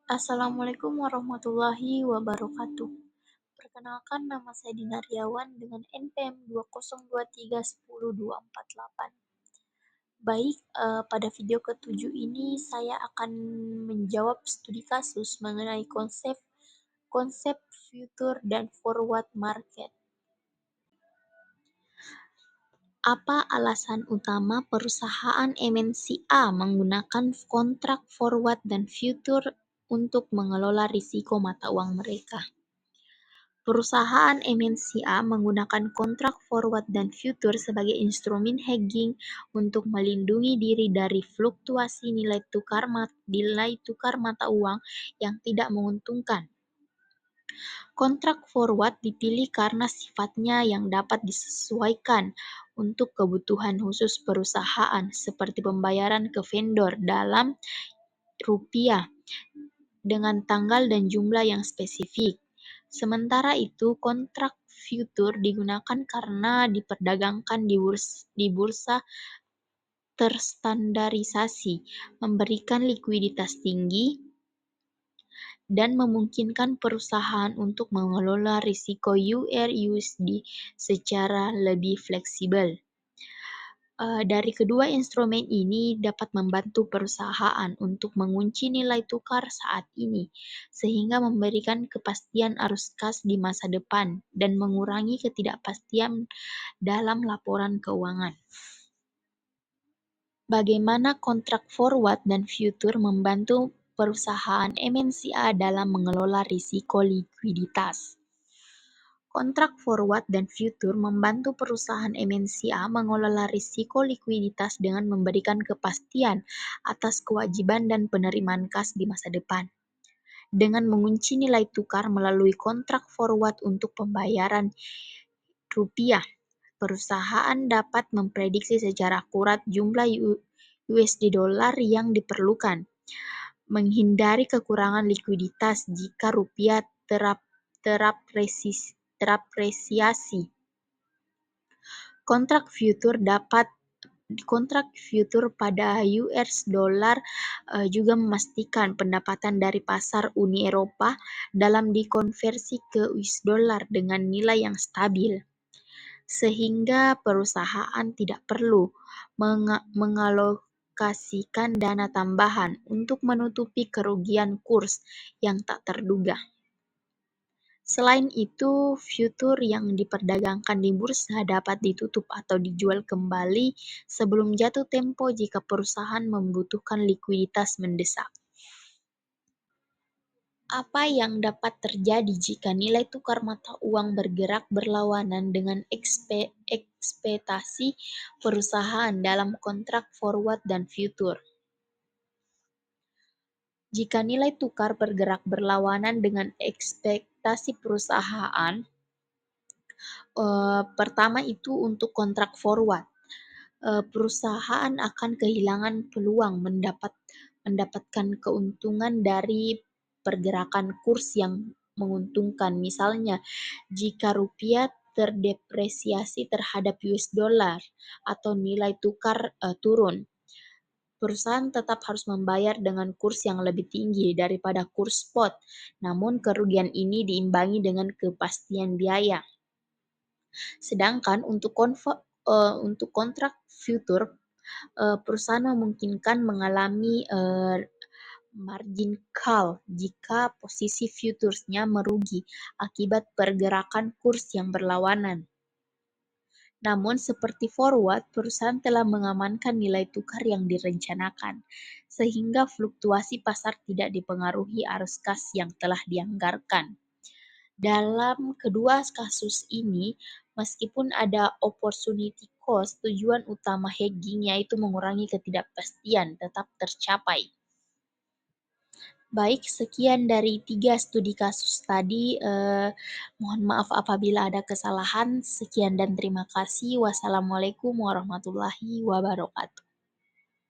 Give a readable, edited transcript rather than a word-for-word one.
Assalamualaikum warahmatullahi wabarakatuh. Perkenalkan, nama saya Dina Riawan dengan NPM 202310248. Baik, pada video ketujuh ini saya akan menjawab studi kasus mengenai konsep konsep future dan forward market. Apa alasan utama perusahaan MNC A menggunakan kontrak forward dan future untuk mengelola risiko mata uang mereka? Perusahaan MNC A menggunakan kontrak forward dan future sebagai instrumen hedging untuk melindungi diri dari fluktuasi nilai tukar mata uang yang tidak menguntungkan. Kontrak forward dipilih karena sifatnya yang dapat disesuaikan untuk kebutuhan khusus perusahaan, seperti pembayaran ke vendor dalam rupiah dengan tanggal dan jumlah yang spesifik. Sementara itu, kontrak future digunakan karena diperdagangkan di bursa terstandarisasi, memberikan likuiditas tinggi, dan memungkinkan perusahaan untuk mengelola risiko USD secara lebih fleksibel. Dari kedua instrumen ini dapat membantu perusahaan untuk mengunci nilai tukar saat ini, sehingga memberikan kepastian arus kas di masa depan dan mengurangi ketidakpastian dalam laporan keuangan. Bagaimana kontrak forward dan future membantu perusahaan MNC A dalam mengelola risiko likuiditas? Kontrak forward dan future membantu perusahaan MNC A mengelola risiko likuiditas dengan memberikan kepastian atas kewajiban dan penerimaan kas di masa depan. Dengan mengunci nilai tukar melalui kontrak forward untuk pembayaran rupiah, perusahaan dapat memprediksi secara akurat jumlah USD dolar yang diperlukan, menghindari kekurangan likuiditas jika rupiah terapresiasi. Kontrak future pada US dollar juga memastikan pendapatan dari pasar Uni Eropa dalam dikonversi ke US dollar dengan nilai yang stabil, sehingga perusahaan tidak perlu mengalokasikan dana tambahan untuk menutupi kerugian kurs yang tak terduga. Selain itu, future yang diperdagangkan di bursa dapat ditutup atau dijual kembali sebelum jatuh tempo jika perusahaan membutuhkan likuiditas mendesak. Apa yang dapat terjadi jika nilai tukar mata uang bergerak berlawanan dengan ekspektasi perusahaan dalam kontrak forward dan future? Jika nilai tukar bergerak berlawanan dengan ekspektasi perusahaan, pertama itu untuk kontrak forward, perusahaan akan kehilangan peluang mendapatkan keuntungan dari pergerakan kurs yang menguntungkan. Misalnya, jika rupiah terdepresiasi terhadap US dollar atau nilai tukar turun, perusahaan tetap harus membayar dengan kurs yang lebih tinggi daripada kurs spot, namun kerugian ini diimbangi dengan kepastian biaya. Sedangkan untuk kontrak future, perusahaan memungkinkan mengalami margin call jika posisi futures-nya merugi akibat pergerakan kurs yang berlawanan. Namun seperti forward, perusahaan telah mengamankan nilai tukar yang direncanakan, sehingga fluktuasi pasar tidak dipengaruhi arus kas yang telah dianggarkan. Dalam kedua kasus ini, meskipun ada opportunity cost, tujuan utama hedging yaitu mengurangi ketidakpastian tetap tercapai. Baik, sekian dari 3 studi kasus tadi. Mohon maaf apabila ada kesalahan. Sekian dan terima kasih. Wassalamualaikum warahmatullahi wabarakatuh.